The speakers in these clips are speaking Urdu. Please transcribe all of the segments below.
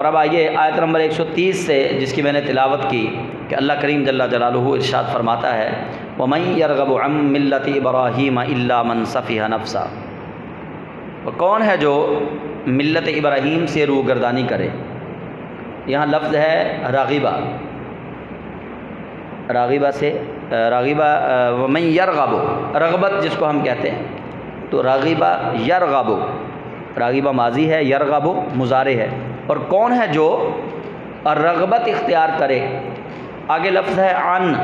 اب آئیے آیت نمبر 130 سے جس کی میں نے تلاوت کی کہ اللہ کریم جل جلالہ ارشاد فرماتا ہے وَمَن يَرْغَبُ عَن مِّلَّةِ إِبْرَاهِيمَ إِلَّا مَن سَفِهَ نَفْسَهُ، وہ کون ہے جو ملت ابراہیم سے روگردانی کرے۔ یہاں لفظ ہے راغبہ، راغبہ سے راغبہ وَمَن يَرْغَبُ، رغبت جس کو ہم کہتے ہیں، تو راغبہ یرغب، راغبہ ماضی ہے، یرغب مضارع ہے، اور کون ہے جو رغبت اختیار کرے۔ آگے لفظ ہے عن،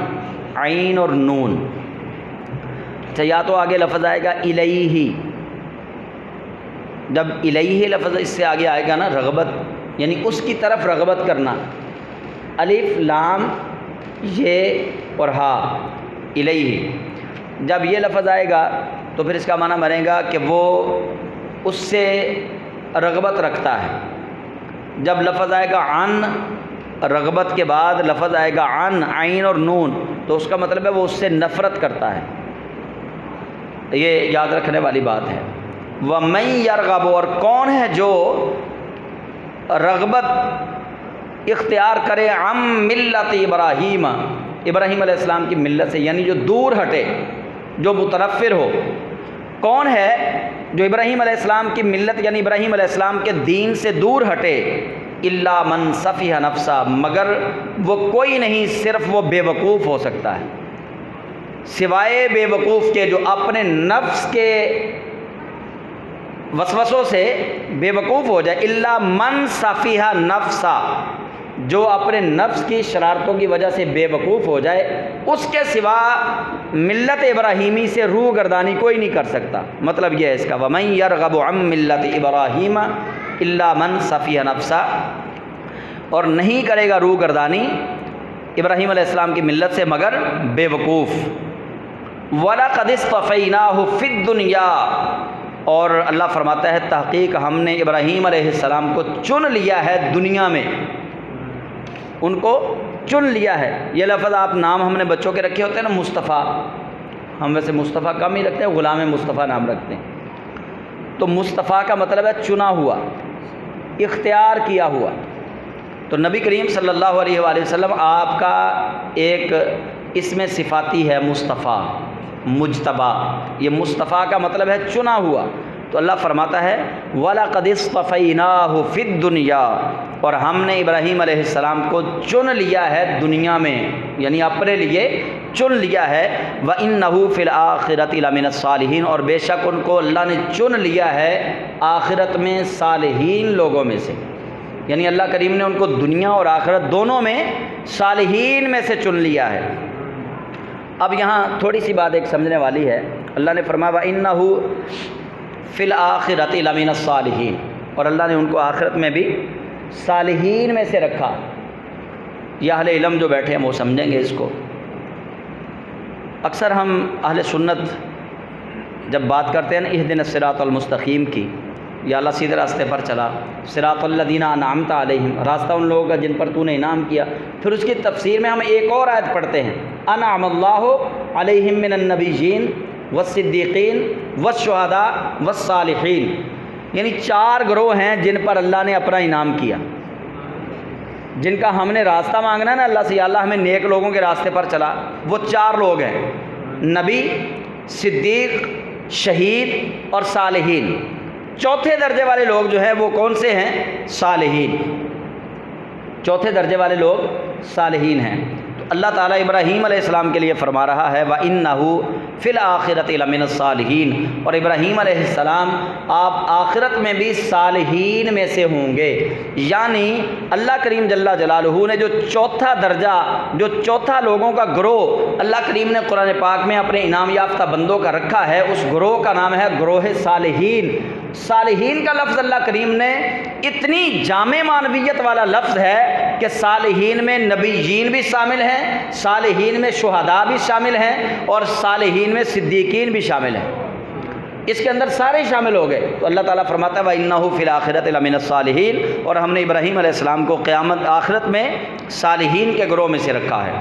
عین اور نون، اچھا یا تو آگے لفظ آئے گا الیہ، جب الیہ لفظ اس سے آگے آئے گا نا رغبت، یعنی اس کی طرف رغبت کرنا، الف لام یہ اور ہا الیہ، جب یہ لفظ آئے گا تو پھر اس کا معنی بنے گا کہ وہ اس سے رغبت رکھتا ہے۔ جب لفظ آئے گا عن، رغبت کے بعد لفظ آئے گا عن، عین اور نون، تو اس کا مطلب ہے وہ اس سے نفرت کرتا ہے، یہ یاد رکھنے والی بات ہے۔ وَمَن يَرْغَبُ، اور کون ہے جو رغبت اختیار کرے عن ملت ابراہیم، ابراہیم علیہ السلام کی ملت سے، یعنی جو دور ہٹے، جو متنفر ہو۔ کون ہے جو ابراہیم علیہ السلام کی ملت یعنی ابراہیم علیہ السلام کے دین سے دور ہٹے؟ الا من سفیہ نفسہ، مگر وہ کوئی نہیں، صرف وہ بے وقوف ہو سکتا ہے، سوائے بے وقوف کے جو اپنے نفس کے وسوسوں سے بے وقوف ہو جائے۔ الا من سفیہ نفسہ، جو اپنے نفس کی شرارتوں کی وجہ سے بے وقوف ہو جائے، اس کے سوا ملت ابراہیمی سے روح گردانی کوئی نہیں کر سکتا۔ مطلب یہ ہے اس کا وَمَن يَرْغَبُ عَن مِّلَّةِ إِبْرَاهِيمَ إِلَّا مَن سَفِیَ نَفْسَهُ، اور نہیں کرے گا روح گردانی ابراہیم علیہ السلام کی ملت سے مگر بے وقوف۔ وَلَقَدِ اصْطَفَيْنَاهُ فِي الدُّنْيَا، اور اللہ فرماتا ہے تحقیق ہم نے ابراہیم علیہ السلام کو چن لیا ہے دنیا میں، ان کو چن لیا ہے۔ یہ لفظ آپ نام ہم نے بچوں کے رکھے ہوتے ہیں نا مصطفیٰ، ہم ویسے مصطفیٰ کم ہی رکھتے ہیں، غلام مصطفیٰ نام رکھتے ہیں، تو مصطفیٰ کا مطلب ہے چنا ہوا، اختیار کیا ہوا۔ تو نبی کریم صلی اللہ علیہ وآلہ وسلم آپ کا ایک اسم صفاتی ہے مصطفیٰ، مجتبیٰ، یہ مصطفیٰ کا مطلب ہے چنا ہوا۔ تو اللہ فرماتا ہے وَلَقَدِ اصْطَفَيْنَاهُ فِي الدُّنْيَا، اور ہم نے ابراہیم علیہ السلام کو چن لیا ہے دنیا میں، یعنی اپنے لیے چن لیا ہے۔ وَإِنَّهُ فِي الْآخِرَةِ لَمِنَ الصَّالِحِينَ، اور بے شک ان کو اللہ نے چن لیا ہے آخرت میں صالحین لوگوں میں سے، یعنی اللہ کریم نے ان کو دنیا اور آخرت دونوں میں صالحین میں سے چن لیا ہے۔ اب یہاں تھوڑی سی بات ایک سمجھنے والی ہے، اللہ نے فرمایا وَإِنَّهُ فی الآخرۃ لمن الصالحین، اور اللہ نے ان کو آخرت میں بھی صالحین میں سے رکھا۔ یہ اہل علم جو بیٹھے ہیں وہ سمجھیں گے اس کو۔ اکثر ہم اہل سنت جب بات کرتے ہیں نا اہدنا الصراط المستقیم کی، یا اللہ سیدھے راستے پر چلا، صراط الذین انعمت علیہم، راستہ ان لوگوں کا جن پر تو نے انعام کیا، پھر اس کی تفسیر میں ہم ایک اور آیت پڑھتے ہیں انعم اللہ علیہم من النبیین والصدیقین والشہداء والصالحین، یعنی 4 گروہ ہیں جن پر اللہ نے اپنا انعام کیا، جن کا ہم نے راستہ مانگنا ہے نا اللہ سے، یا اللہ ہمیں نیک لوگوں کے راستے پر چلا، وہ 4 لوگ ہیں، نبی، صدیق، شہید اور صالحین۔ چوتھے درجے والے لوگ جو ہیں وہ کون سے ہیں؟ صالحین، چوتھے درجے والے لوگ صالحین ہیں۔ تو اللہ تعالیٰ ابراہیم علیہ السلام کے لیے فرما رہا ہے وَإِنَّهُ فِي الْآخِرَةِ لَمِنَ الصَّالِحِينَ، اور ابراہیم علیہ السلام آپ آخرت میں بھی صالحین میں سے ہوں گے، یعنی اللہ کریم جل جلالہ نے جو چوتھا درجہ، جو چوتھا لوگوں کا گروہ اللہ کریم نے قرآن پاک میں اپنے انعام یافتہ بندوں کا رکھا ہے، اس گروہ کا نام ہے گروہ صالحین۔ صالحین کا لفظ اللہ کریم نے اتنی جامع معنویت والا لفظ ہے کہ صالحین میں نبیین بھی شامل ہیں، صالحین میں شہداء بھی شامل ہیں، اور صالحین میں صدیقین بھی شامل ہیں، اس کے اندر سارے شامل ہو گئے۔ تو اللہ تعالیٰ فرماتا ہے وَإِنَّهُ فِي الْآخِرَةِ لَمِنَ الصَّالِحِينَ، اور ہم نے ابراہیم علیہ السلام کو قیامت آخرت میں صالحین کے گروہ میں سے رکھا ہے۔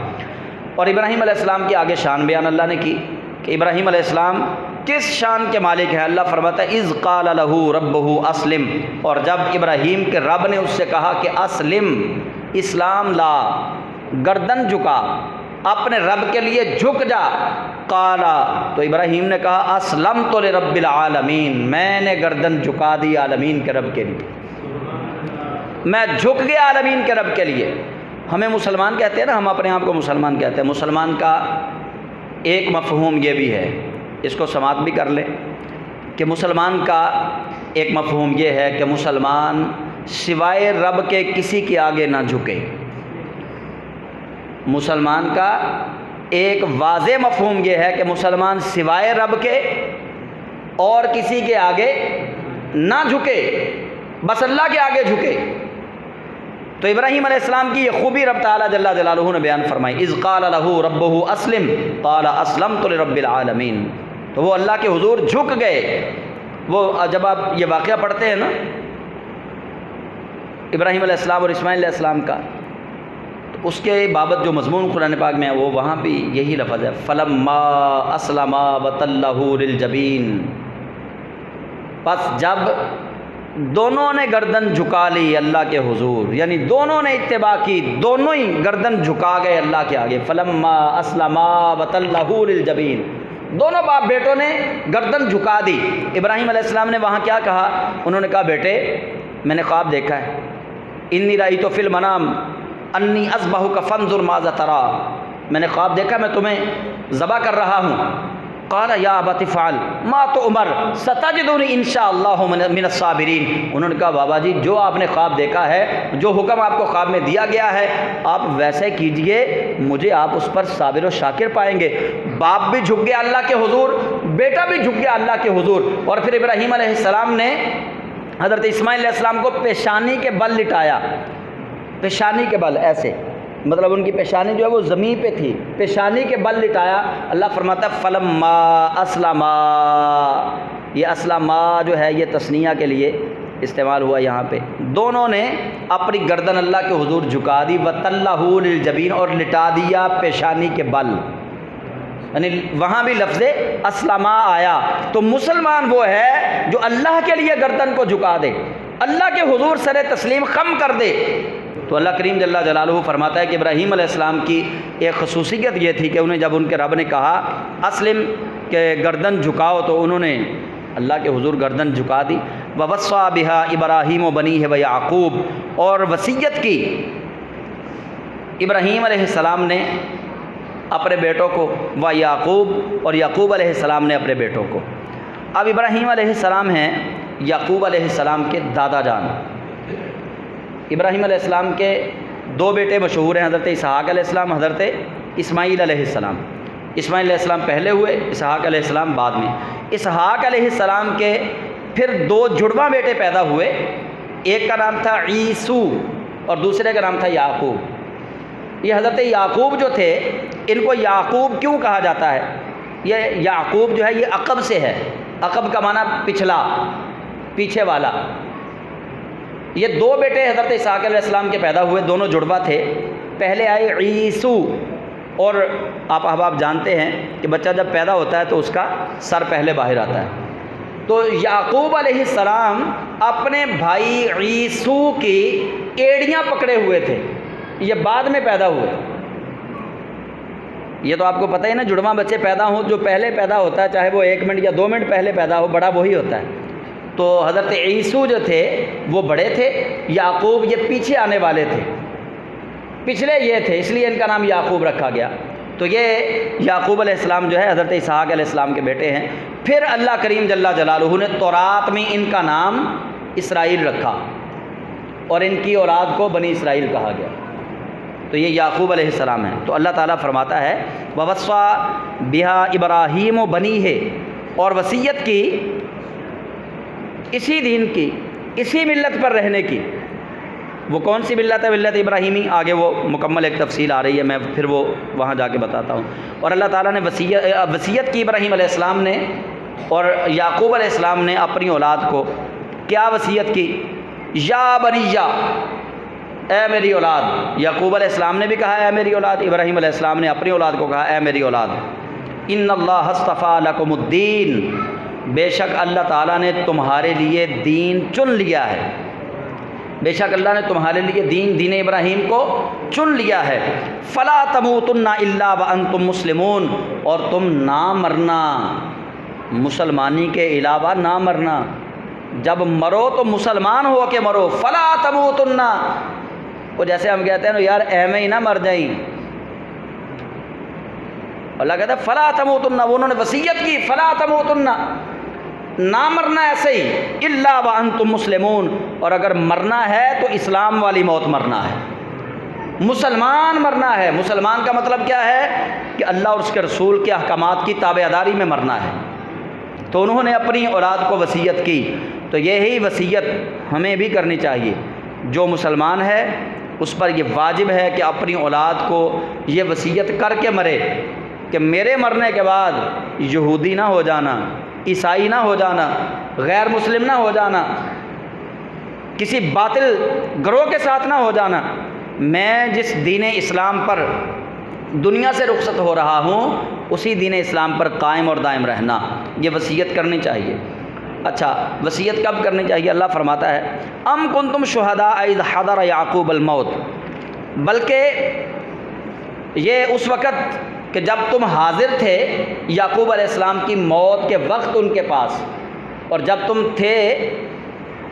اور ابراہیم علیہ السلام کی آگے شان بیان اللہ نے کی کہ ابراہیم علیہ السلام کس شان کے مالک ہیں؟ اللہ فرماتا ہے اذ قال لہ ربہ اسلم، اور جب ابراہیم کے رب نے اس سے کہا کہ اسلم، اسلام لا، گردن جھکا، اپنے رب کے لیے جھک جا، قال، تو ابراہیم نے کہا اسلمت لرب العالمین، میں نے گردن جھکا دی عالمین کے رب کے لیے، میں جھک گیا عالمین کے رب کے لیے۔ ہمیں مسلمان کہتے ہیں نا، ہم اپنے آپ کو مسلمان کہتے ہیں۔ مسلمان کا ایک مفہوم یہ بھی ہے، اس کو سماعت بھی کر لیں، کہ مسلمان کا ایک مفہوم یہ ہے کہ مسلمان سوائے رب کے کسی کے آگے نہ جھکے۔ مسلمان کا ایک واضح مفہوم یہ ہے کہ مسلمان سوائے رب کے اور کسی کے آگے نہ جھکے، بس اللہ کے آگے جھکے۔ تو ابراہیم علیہ السلام کی یہ خوبی رب تعالیٰ جل جلالہ نے بیان فرمائی، اذ قال لہ ربہ اسلم قال اسلمت لرب العالمین، تو وہ اللہ کے حضور جھک گئے۔ وہ جب آپ یہ واقعہ پڑھتے ہیں نا ابراہیم علیہ السلام اور اسماعیل علیہ السلام کا، تو اس کے بابت جو مضمون قرآن پاک میں ہے وہ وہاں بھی یہی لفظ ہے، فلما اسلما وتلہ للجبین، پس جب دونوں نے گردن جھکا لی اللہ کے حضور، یعنی دونوں نے اتباع کی، دونوں ہی گردن جھکا گئے اللہ کے آگے، فلما اسلما وتلہ للجبین، دونوں باپ بیٹوں نے گردن جھکا دی۔ ابراہیم علیہ السلام نے وہاں کیا کہا؟ انہوں نے کہا بیٹے میں نے خواب دیکھا ہے، انی رأیت فی المنام انی اذبحک فانظر ماذا تری، میں نے خواب دیکھا میں تمہیں ذبح کر رہا ہوں۔ قال یا ابت افعل ما تؤمر ستجدنی ان شاء اللہ من الصابرین، انہوں نے کہا بابا جی جو آپ نے خواب دیکھا ہے، جو حکم آپ کو خواب میں دیا گیا ہے آپ ویسے کیجئے، مجھے آپ اس پر صابر و شاکر پائیں گے۔ باپ بھی جھک گیا اللہ کے حضور، بیٹا بھی جھک گیا اللہ کے حضور، اور پھر ابراہیم علیہ السلام نے حضرت اسماعیل علیہ السلام کو پیشانی کے بل لٹایا، پیشانی کے بل ایسے، مطلب ان کی پیشانی جو ہے وہ زمین پہ تھی، پیشانی کے بل لٹایا۔ اللہ فرماتا ہے فلما اسلما، یہ اسلما جو ہے یہ تثنیہ کے لیے استعمال ہوا یہاں پہ، دونوں نے اپنی گردن اللہ کے حضور جھکا دی، وتلہ للجبین، اور لٹا دیا پیشانی کے بل، یعنی وہاں بھی لفظ اسلما آیا۔ تو مسلمان وہ ہے جو اللہ کے لیے گردن کو جھکا دے، اللہ کے حضور سر تسلیم خم کر دے۔ تو اللہ کریم جل جلالہ فرماتا ہے کہ ابراہیم علیہ السلام کی ایک خصوصیت یہ تھی کہ انہیں جب ان کے رب نے کہا اسلم کہ گردن جھکاؤ، تو انہوں نے اللہ کے حضور گردن جھکا دی۔ ووصى بها ابراہیم وبنیہ ویعقوب، اور وصیت کی ابراہیم علیہ السلام نے اپنے بیٹوں کو، و یعقوب، اور یعقوب علیہ السلام نے اپنے بیٹوں کو۔ اب ابراہیم علیہ السلام ہیں یعقوب علیہ السلام کے دادا جان۔ ابراہیم علیہ السلام کے دو بیٹے مشہور ہیں، حضرت اسحاق علیہ السلام، حضرت اسماعیل علیہ السلام۔ اسماعیل علیہ السلام پہلے ہوئے، اسحاق علیہ السلام بعد میں۔ اسحاق علیہ السلام کے پھر دو جڑواں بیٹے پیدا ہوئے، ایک کا نام تھا عیسو اور دوسرے کا نام تھا یعقوب۔ یہ حضرت یعقوب جو تھے، ان کو یعقوب کیوں کہا جاتا ہے؟ یہ یعقوب جو ہے یہ عقب سے ہے، عقب کا معنی پچھلا، پیچھے والا۔ یہ دو بیٹے حضرت اسحاق علیہ السلام کے پیدا ہوئے، دونوں جڑواں تھے۔ پہلے آئے عیسو، اور آپ احباب جانتے ہیں کہ بچہ جب پیدا ہوتا ہے تو اس کا سر پہلے باہر آتا ہے۔ تو یعقوب علیہ السلام اپنے بھائی عیسو کی ایڑیاں پکڑے ہوئے تھے، یہ بعد میں پیدا ہوئے۔ یہ تو آپ کو پتہ ہی نا، جڑواں بچے پیدا ہوں جو پہلے پیدا ہوتا ہے، چاہے وہ 1 منٹ یا 2 منٹ پہلے پیدا ہو، بڑا وہی ہوتا ہے۔ تو حضرت عیسو جو تھے وہ بڑے تھے، یعقوب یہ پیچھے آنے والے تھے، پچھلے یہ تھے، اس لیے ان کا نام یعقوب رکھا گیا۔ تو یہ یعقوب علیہ السلام جو ہے حضرت اسحاق علیہ السلام کے بیٹے ہیں۔ پھر اللہ کریم جل جلالہ نے تورات میں ان کا نام اسرائیل رکھا، اور ان کی اولاد کو بنی اسرائیل کہا گیا۔ تو یہ یعقوب علیہ السلام ہیں۔ تو اللہ تعالیٰ فرماتا ہے وَوَصَّى بِهَا ابراہیم بنیہ، اور وصیت کی اسی دین کی، اسی ملت پر رہنے کی۔ وہ کون سی ملت ہے؟ ملت ابراہیمی، آگے وہ مکمل ایک تفصیل آ رہی ہے، میں پھر وہ وہاں جا کے بتاتا ہوں۔ اور اللہ تعالیٰ نے وصیت کی ابراہیم علیہ السلام نے اور یعقوب علیہ السلام نے اپنی اولاد کو، کیا وصیت کی؟ یا بنیہ، اے میری اولاد۔ یعقوب علیہ السلام نے بھی کہا اے میری اولاد، ابراہیم علیہ السلام نے اپنی اولاد کو کہا اے میری اولاد۔ ان اللہ اصطفیٰ لکم الدین، بے شک اللہ تعالیٰ نے تمہارے لیے دین چن لیا ہے، بے شک اللہ نے تمہارے لیے دین ابراہیم کو چن لیا ہے۔ فلا تموتن الا وانتم مسلمون، اور تم نہ مرنا، مسلمانی کے علاوہ نہ مرنا، جب مرو تو مسلمان ہو کے مرو۔ فلا تموتن، وہ جیسے ہم کہتے ہیں نا یار ایم ہی نہ مر جائیں، اللہ کہتا ہے فلا تموتن، وہ انہوں نے وصیت کی فلا تموتن، نہ مرنا ایسے ہی، الا وانتم مسلمون، اور اگر مرنا ہے تو اسلام والی موت مرنا ہے، مسلمان مرنا ہے۔ مسلمان کا مطلب کیا ہے کہ اللہ اور اس کے رسول کے احکامات کی تابع داری میں مرنا ہے۔ تو انہوں نے اپنی اولاد کو وصیت کی، تو یہی وصیت ہمیں بھی کرنی چاہیے۔ جو مسلمان ہے اس پر یہ واجب ہے کہ اپنی اولاد کو یہ وصیت کر کے مرے کہ میرے مرنے کے بعد یہودی نہ ہو جانا، عیسائی نہ ہو جانا، غیر مسلم نہ ہو جانا، کسی باطل گروہ کے ساتھ نہ ہو جانا، میں جس دین اسلام پر دنیا سے رخصت ہو رہا ہوں اسی دین اسلام پر قائم اور دائم رہنا، یہ وصیت کرنی چاہیے۔ اچھا، وصیت کب کرنی چاہیے؟ اللہ فرماتا ہے ام کنتم شہداء اذ حضر یعقوب الموت، بلکہ یہ اس وقت کہ جب تم حاضر تھے یعقوب علیہ السلام کی موت کے وقت ان کے پاس، اور جب تم تھے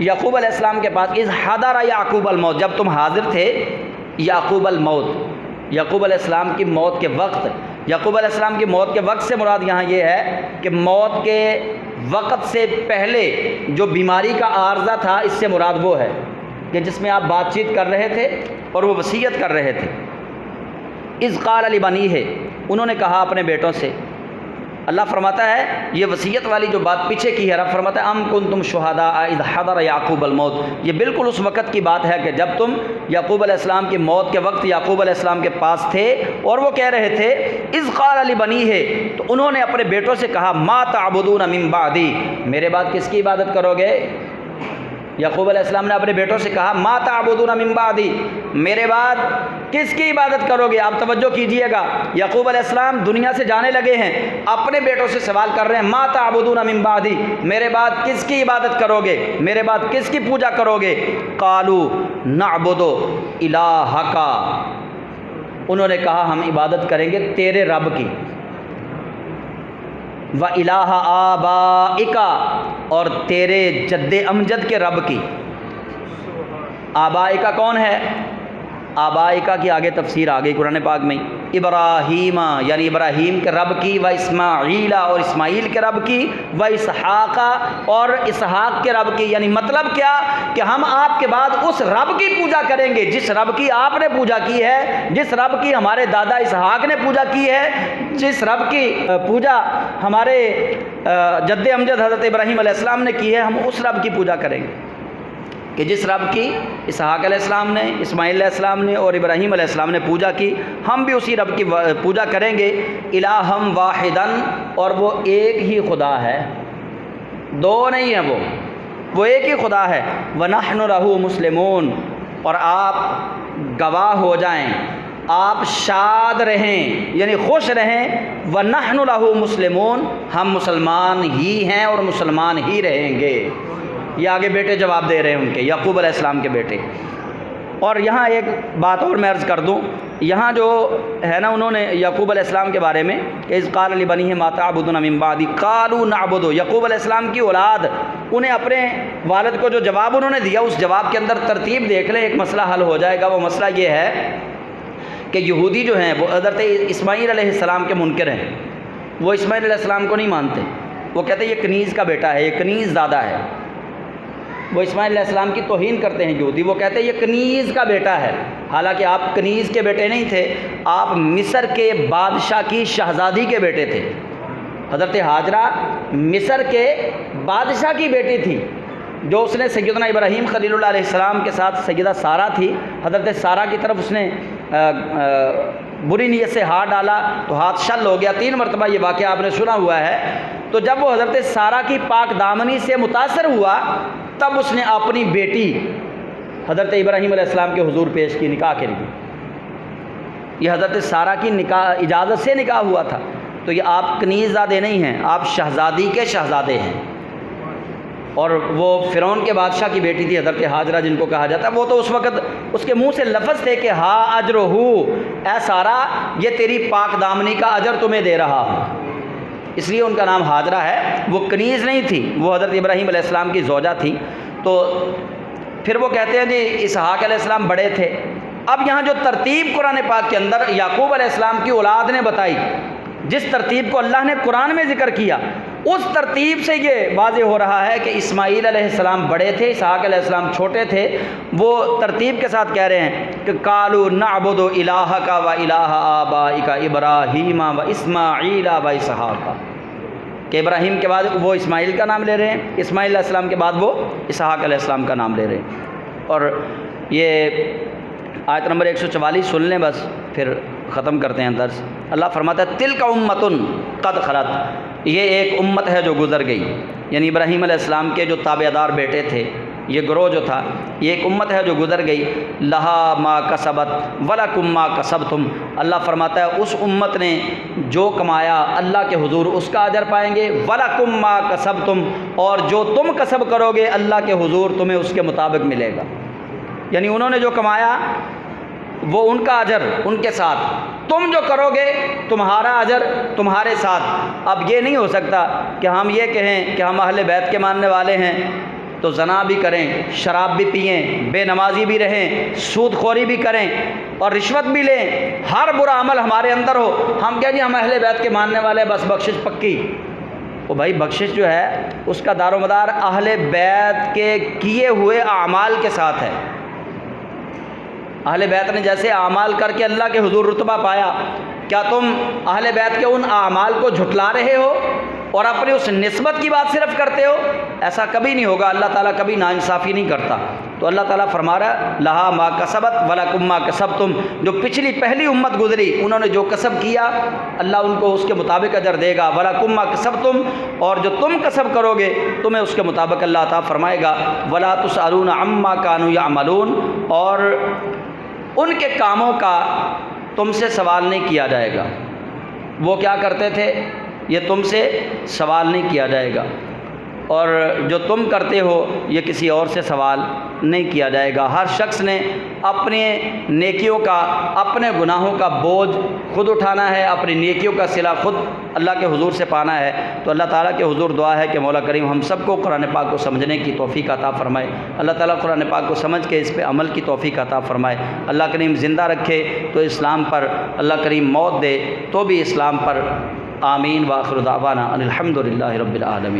یعقوب علیہ السلام کے پاس، اذ حضر یعقوب الموت، جب تم حاضر تھے یعقوب الموت، یعقوب علیہ السلام کی موت کے وقت۔ یعقوب علیہ السلام کی موت کے وقت سے مراد یہاں یہ ہے کہ موت کے وقت سے پہلے جو بیماری کا عارضہ تھا، اس سے مراد وہ ہے کہ جس میں آپ بات چیت کر رہے تھے اور وہ وصیت کر رہے تھے۔ اذ قال لبنیہ، انہوں نے کہا اپنے بیٹوں سے، اللہ فرماتا ہے یہ وصیت والی جو بات پیچھے کی ہے، رب فرماتا ہے ام کنتم شہداء اذ حضر یعقوب الموت، یہ بالکل اس وقت کی بات ہے کہ جب تم یعقوب علیہ السلام کی موت کے وقت یعقوب علیہ السلام کے پاس تھے اور وہ کہہ رہے تھے اذ قال لبنیہ، تو انہوں نے اپنے بیٹوں سے کہا ما تعبدون من بعدی، میرے بعد کس کی عبادت کرو گے؟ یعقوب علیہ السلام نے اپنے بیٹوں سے کہا ما تعبدون من بعدی، میرے بعد کس کی عبادت کرو گے؟ آپ توجہ کیجئے گا، یعقوب علیہ السلام دنیا سے جانے لگے ہیں، اپنے بیٹوں سے سوال کر رہے ہیں ما تعبدون من بعدی، میرے بعد کس کی عبادت کرو گے؟ میرے بعد کس کی پوجا کرو گے؟ قالوا نعبد الہک، انہوں نے کہا ہم عبادت کریں گے تیرے رب کی، وَإِلَٰهَ آبَائِكَ، اور تیرے جد امجد کے رب کی۔ آبائکا کون ہے؟ آبائکا کی آگے تفسیر آ گئی قرآن پاک میں، ابراہیم یعنی ابراہیم کے رب کی، و اسماعیل اور اسماعیل کے رب کی، و اسحاق اور اسحاق کے رب کی، یعنی مطلب کیا کہ ہم آپ کے بعد اس رب کی پوجا کریں گے جس رب کی آپ نے پوجا کی ہے، جس رب کی ہمارے دادا اسحاق نے پوجا کی ہے، جس رب کی پوجا ہمارے جد امجد حضرت ابراہیم علیہ السلام نے کی ہے، ہم اس رب کی پوجا کریں گے کہ جس رب کی اسحاق علیہ السلام نے، اسماعیل علیہ السلام نے اور ابراہیم علیہ السلام نے پوجا کی، ہم بھی اسی رب کی پوجا کریں گے۔ الہم واحدن، اور وہ ایک ہی خدا ہے، دو نہیں ہیں، وہ ایک ہی خدا ہے۔ ونحن لہ مسلمون، اور آپ گواہ ہو جائیں، آپ شاد رہیں یعنی خوش رہیں، ونحن لہ مسلمون، ہم مسلمان ہی ہیں اور مسلمان ہی رہیں گے۔ یہ آگے بیٹے جواب دے رہے ہیں ان کے، یعقوب علیہ السلام کے بیٹے۔ اور یہاں ایک بات اور میں عرض کر دوں، یہاں جو ہے نا انہوں نے یعقوب علیہ السلام کے بارے میں اذ قال لبنیہ ما تعبدون من بعدی قالوا نعبد، یعقوب علیہ السلام کی اولاد، انہیں اپنے والد کو جو جواب انہوں نے دیا اس جواب کے اندر ترتیب دیکھ لیں، ایک مسئلہ حل ہو جائے گا۔ وہ مسئلہ یہ ہے کہ یہودی جو ہیں وہ حضرت اسماعیل علیہ السلام کے منکر ہیں، وہ اسماعیل علیہ السلام کو نہیں مانتے، وہ کہتے ہیں یہ کنیز کا بیٹا ہے، یہ کنیز دادا ہے، وہ اسماعیل علیہ السلام کی توہین کرتے ہیں یہودی، وہ کہتے ہیں یہ کنیز کا بیٹا ہے، حالانکہ آپ کنیز کے بیٹے نہیں تھے، آپ مصر کے بادشاہ کی شہزادی کے بیٹے تھے۔ حضرت ہاجرہ مصر کے بادشاہ کی بیٹی تھی، جو اس نے سیدنا ابراہیم خلیل اللہ علیہ السلام کے ساتھ سیدہ سارہ تھی، حضرت سارہ کی طرف اس نے بری نیت سے ہاتھ ڈالا تو ہاتھ شل ہو گیا، 3 مرتبہ یہ واقعہ آپ نے سنا ہوا ہے۔ تو جب وہ حضرت سارہ کی پاک دامنی سے متاثر ہوا تب اس نے اپنی بیٹی حضرت ابراہیم علیہ السلام کے حضور پیش کی نکاح کے لیے۔ یہ حضرت سارہ کی نکاح اجازت سے نکاح ہوا تھا، تو یہ آپ کنیز زادے نہیں ہیں، آپ شہزادی کے شہزادے ہیں۔ اور وہ فرعون کے بادشاہ کی بیٹی تھی حضرت ہاجرہ جن کو کہا جاتا ہے، وہ تو اس وقت اس کے منہ سے لفظ تھے کہ ہا اجرہ، اے سارا یہ تیری پاک دامنی کا اجر تمہیں دے رہا ہوں، اس لیے ان کا نام ہاجرہ ہے، وہ کنیز نہیں تھی، وہ حضرت ابراہیم علیہ السلام کی زوجہ تھی۔ تو پھر وہ کہتے ہیں جی اسحاق علیہ السلام بڑے تھے۔ اب یہاں جو ترتیب قرآن پاک کے اندر یعقوب علیہ السلام کی اولاد نے بتائی، جس ترتیب کو اللہ نے قرآن میں ذکر کیا، اس ترتیب سے یہ واضح ہو رہا ہے کہ اسماعیل علیہ السلام بڑے تھے، اسحاق علیہ السلام چھوٹے تھے۔ وہ ترتیب کے ساتھ کہہ رہے ہیں کہ قالوا نعبد الہک و الہ آبائک ابراہیم و اسماعیل و اسحاق، کہ ابراہیم کے بعد وہ اسماعیل کا نام لے رہے ہیں، اسماعیل علیہ السلام کے بعد وہ اسحاق علیہ السلام کا نام لے رہے ہیں۔ اور یہ آیت نمبر 144 سن لیں بس، پھر ختم کرتے ہیں درس۔ اللہ فرماتا ہے تلک امۃ قد خلت، یہ ایک امت ہے جو گزر گئی، یعنی ابراہیم علیہ السلام کے جو تابع دار بیٹے تھے، یہ گروہ جو تھا، یہ ایک امت ہے جو گزر گئی، لہا ما کسبت ولکم ما کسبتم، اللہ فرماتا ہے اس امت نے جو کمایا اللہ کے حضور اس کا اجر پائیں گے، ولکم ما کسبتم، اور جو تم کسب کرو گے اللہ کے حضور تمہیں اس کے مطابق ملے گا، یعنی انہوں نے جو کمایا وہ ان کا اجر ان کے ساتھ، تم جو کرو گے تمہارا اجر تمہارے ساتھ۔ اب یہ نہیں ہو سکتا کہ ہم یہ کہیں کہ ہم اہل بیت کے ماننے والے ہیں تو زنا بھی کریں، شراب بھی پئیں، بے نمازی بھی رہیں، سود خوری بھی کریں اور رشوت بھی لیں، ہر برا عمل ہمارے اندر ہو، ہم کہیں جی ہم اہل بیت کے ماننے والے بس بخشش پکی۔ وہ بھائی بخشش جو ہے اس کا دار و مدار اہل بیت کے کیے ہوئے اعمال کے ساتھ ہے۔ اہل بیت نے جیسے اعمال کر کے اللہ کے حضور رتبہ پایا، کیا تم اہل بیت کے ان اعمال کو جھٹلا رہے ہو اور اپنی اس نسبت کی بات صرف کرتے ہو؟ ایسا کبھی نہیں ہوگا، اللہ تعالیٰ کبھی ناانصافی نہیں کرتا۔ تو اللہ تعالیٰ فرما رہا ہے لہا ما کسبت ولکم ما کسبتم، جو پچھلی پہلی امت گزری انہوں نے جو کسب کیا اللہ ان کو اس کے مطابق اجر دے گا، ولکم ما کسبتم، اور جو تم کسب کرو گے تمہیں اس کے مطابق اللہ تعالیٰ فرمائے گا، ولا تسألون عما كانوا يعملون، اور ان کے کاموں کا تم سے سوال نہیں کیا جائے گا، وہ کیا کرتے تھے یہ تم سے سوال نہیں کیا جائے گا، اور جو تم کرتے ہو یہ کسی اور سے سوال نہیں کیا جائے گا۔ ہر شخص نے اپنے نیکیوں کا اپنے گناہوں کا بوجھ خود اٹھانا ہے، اپنی نیکیوں کا صلہ خود اللہ کے حضور سے پانا ہے۔ تو اللہ تعالیٰ کے حضور دعا ہے کہ مولا کریم ہم سب کو قرآن پاک کو سمجھنے کی توفیق عطا فرمائے، اللہ تعالیٰ قرآن پاک کو سمجھ کے اس پہ عمل کی توفیق عطا فرمائے، اللہ کریم زندہ رکھے تو اسلام پر، اللہ کریم موت دے تو بھی اسلام پر، آمین۔ وآخر دعوانا ان الحمد للہ رب العالمین۔